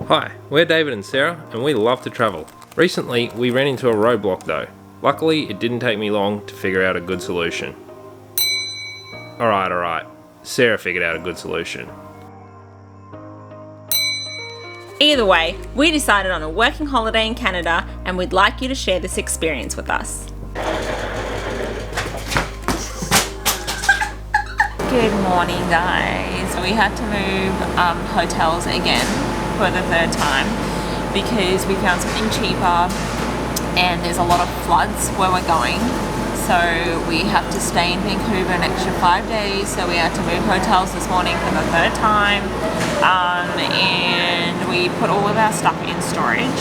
Hi, we're David and Sarah, and we love to travel. Recently, we ran into a roadblock though. Luckily, it didn't take me long to figure out a good solution. Alright. Sarah figured out a good solution. Either way, we decided on a working holiday in Canada and we'd like you to share this experience with us. Good morning, guys. We had to move hotels again for the third time because we found something cheaper and there's a lot of floods where we're going. So we have to stay in Vancouver an extra 5 days. So we had to move hotels this morning for the third time. And we put all of our stuff in storage.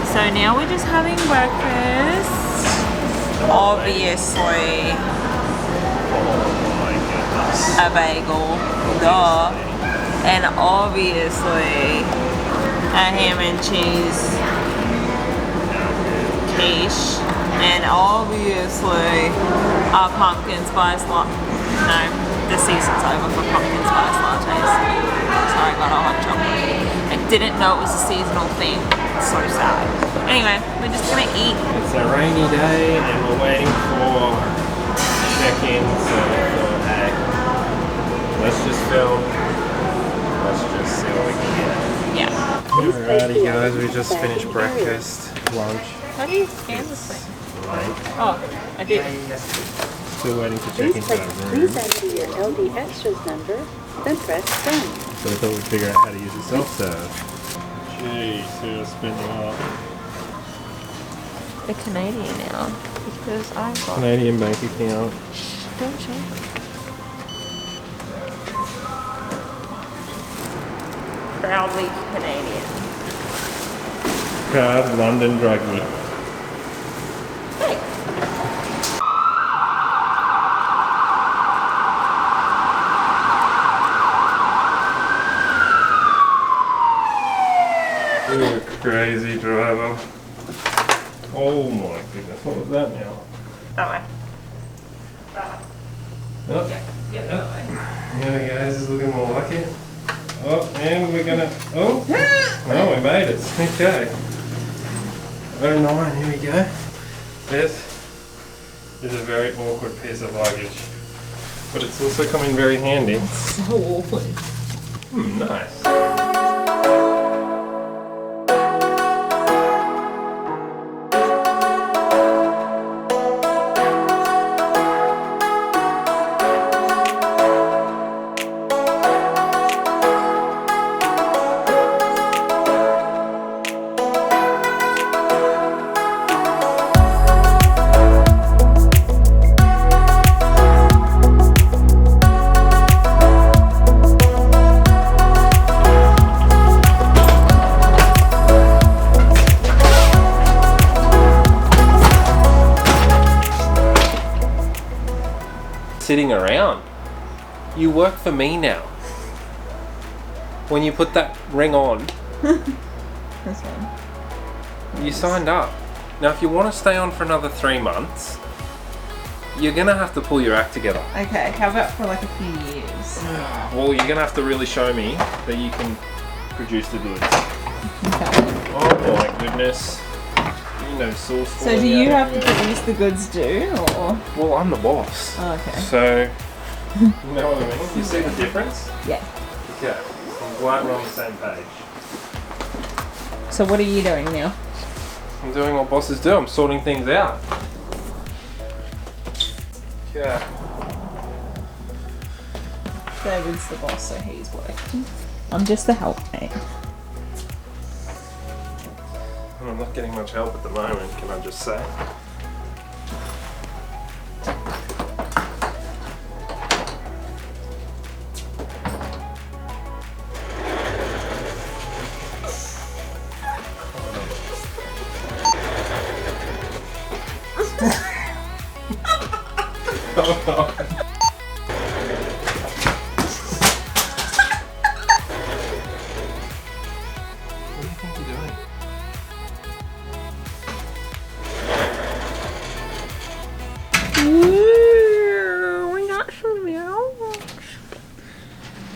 So now we're just having breakfast. Obviously, a bagel, duh. And obviously, a ham and cheese quiche. And obviously, a pumpkin spice latte. No, the season's over for pumpkin spice lattes. Sorry, I got a hot chocolate. I didn't know it was a seasonal thing. It's so sad. Anyway, we're just gonna eat. It's a rainy day and we're waiting for check-in, so we thought, hey, let's just film. Let's just see what we can get. Yeah. Alrighty guys, we just finished breakfast, lunch. How do you scan this thing? Oh, I did. Still waiting to check into our room. Please enter your LD Extras number, then press done. So I thought we'd figure out how to use the self-serve. Jeez, Sarah's spending up. The Canadian now, because I've got... Canadian bank account. Don't check. Proudly Canadian. Proud London druggie. Hey. You're a crazy driver. Oh my goodness, what was that now? That way. Oh, Yeah, that way. here we go, this is looking more like it. Oh, and we're gonna, oh, no, we made it, okay. 09, here we go. This is a very awkward piece of luggage, but it's also come in very handy. So awkward. Nice. Sitting around. You work for me now. When you put that ring on, This one. you signed up. Now if you want to stay on for another 3 months, you're gonna have to pull your act together. Okay, how about for like a few years? Well, you're gonna have to really show me that you can produce the goods. Okay. Oh my goodness. You know, sauce. So do you have to produce the goods too, or? Well, I'm the boss. Oh, okay. So, you know what I mean? You see the difference? Yeah. Yeah. I'm glad we're on the same page. So what are you doing now? I'm doing what bosses do. I'm sorting things out. Yeah. David's the boss, so he's working. I'm just the helpmate. I'm not getting much help at the moment, can I just say? Oh no. What do you think you're doing?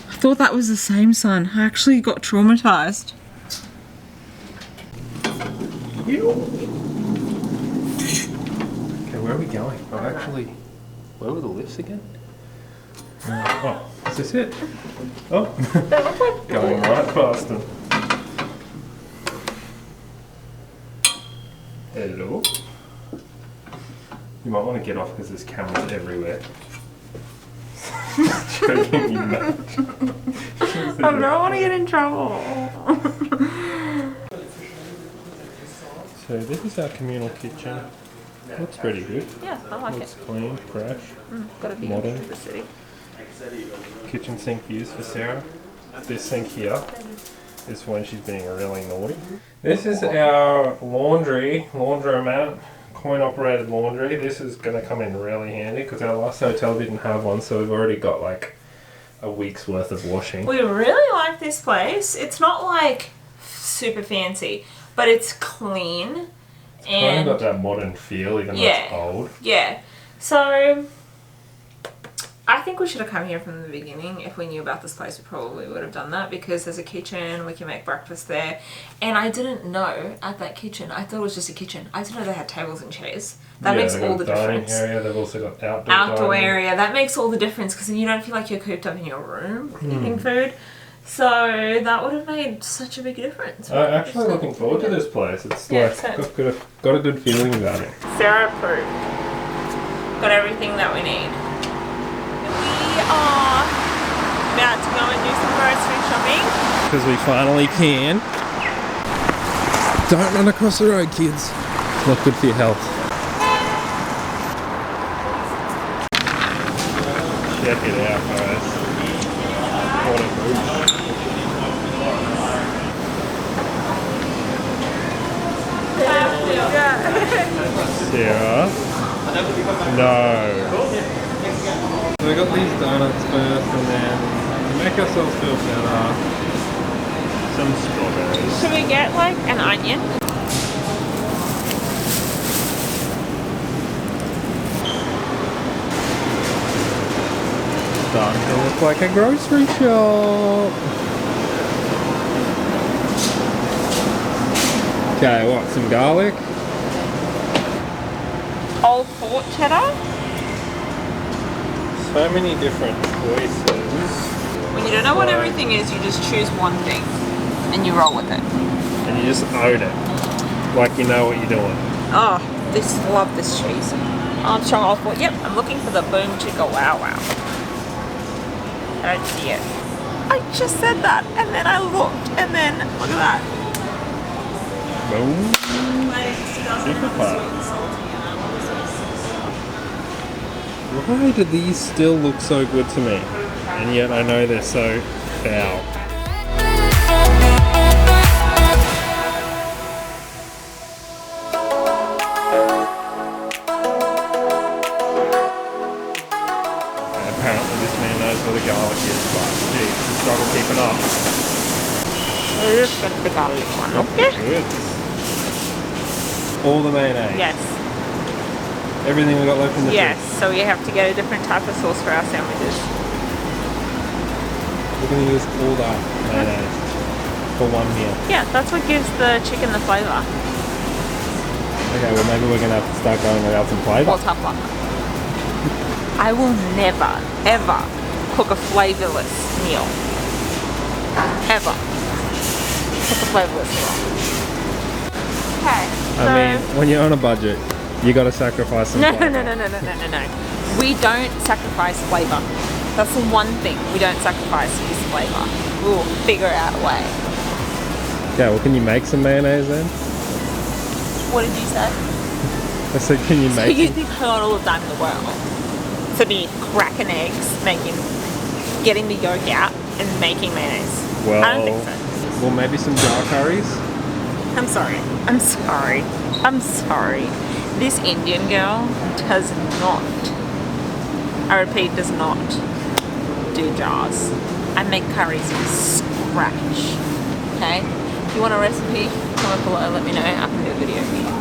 I thought that was the same son. I actually got traumatized. you. Okay, where are we going? Oh, actually, where were the lifts again? Oh, is this it? Oh, going right past them. Hello. You might want to get off because there's cameras everywhere. Joking, you know. I don't want to get in trouble. So this is our communal kitchen. Looks pretty good. Yeah, I like Looks it. clean, fresh, Gotta be modern. in the city. Kitchen sink used for Sarah. This sink here is when she's being really naughty. This is our laundromat, coin operated laundry. This is going to come in really handy because our last hotel didn't have one, so we've already got like a week's worth of washing. We really like this place. It's not like super fancy, but it's clean. Kind of got that modern feel, even though it's old. Yeah. So I think we should have come here from the beginning. If we knew about this place, we probably would have done that because there's a kitchen, we can make breakfast there. And I didn't know at that kitchen, I thought it was just a kitchen. I didn't know they had tables and chairs. That makes all the difference. Area. They've also got outdoor area. That makes all the difference because then you don't feel like you're cooped up in your room eating food. So that would have made such a big difference. I'm actually looking forward to this place. It's got a good feeling about it. Sarah approved. Got everything that we need. We are about to go and do some grocery shopping. Because we finally can. Don't run across the road, kids. It's not good for your health. Check it out, guys. What a move. Sarah? No. So we got these donuts first, and then to make ourselves feel better, some strawberries. Should we get like an onion? Starting to look like a grocery shop. Okay, what? Some garlic? Old Fort cheddar? So many different choices. When you don't know what everything is, you just choose one thing and you roll with it. And you just own it. Like you know what you're doing. Oh, love this cheese. Armstrong Old Fort. Yep, I'm looking for the Boom Chicka Wow Wow. I don't see it. I just said that and then I looked and then look at that. Boom. Super Why do these still look so good to me? And yet I know they're so foul. Apparently this man knows where the garlic is, but geez, the struggle keeping up. We're just going to the garlic one, okay? Good. All the mayonnaise. Yes. Everything we got left in the Yes, fridge. so we have to get a different type of sauce for our sandwiches. We're going to use all that mayonnaise for one meal. Yeah, that's what gives the chicken the flavour. Okay, well maybe we're going to have to start going without some flavour. Or tougher. I will never, ever cook a flavourless meal. Ever. Cook a flavourless meal. Okay, so... I mean, when you're on a budget, you got to sacrifice some flavour. No. We don't sacrifice flavour. That's the one thing we don't sacrifice is flavour. We'll figure out a way. Yeah, well can you make some mayonnaise then? What did you say? I said, can you So make you some? think I got all the time in the world to be cracking eggs, getting the yolk out and making mayonnaise? Well, I don't think so. Well, maybe some jar curries? I'm sorry. This Indian girl does not, I repeat, does not do jars. I make curries from scratch. Okay? If you want a recipe, comment below, let me know. I can do a video for you.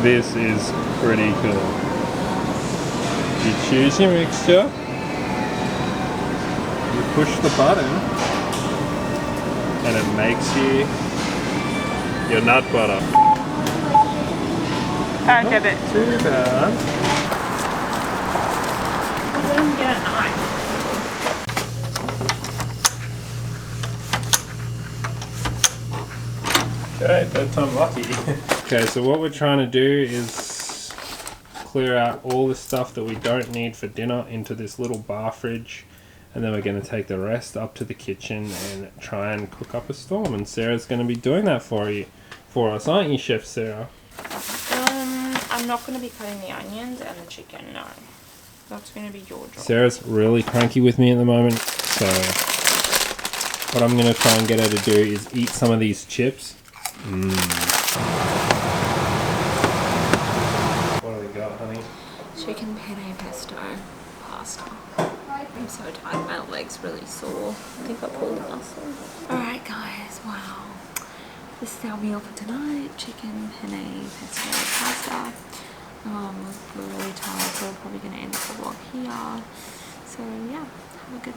This is pretty cool. You choose your mixture, you push the button, and it makes you your nut butter. Can't get it. Too bad. I didn't get a knife. Okay, third time lucky. Okay, so what we're trying to do is clear out all the stuff that we don't need for dinner into this little bar fridge, and then we're going to take the rest up to the kitchen and try and cook up a storm. And Sarah's going to be doing that for us, aren't you, Chef Sarah? I'm not going to be cutting the onions and the chicken, no. That's going to be your job. Sarah's really cranky with me at the moment, so what I'm going to try and get her to do is eat some of these chips. What do we got, honey? Chicken penne pesto pasta. I'm so tired, my leg's really sore. I think I pulled a muscle. Alright guys, wow. This is our meal for tonight. Chicken penne pesto pasta. We're really tired, so we're probably going to end the vlog here. So yeah, have a good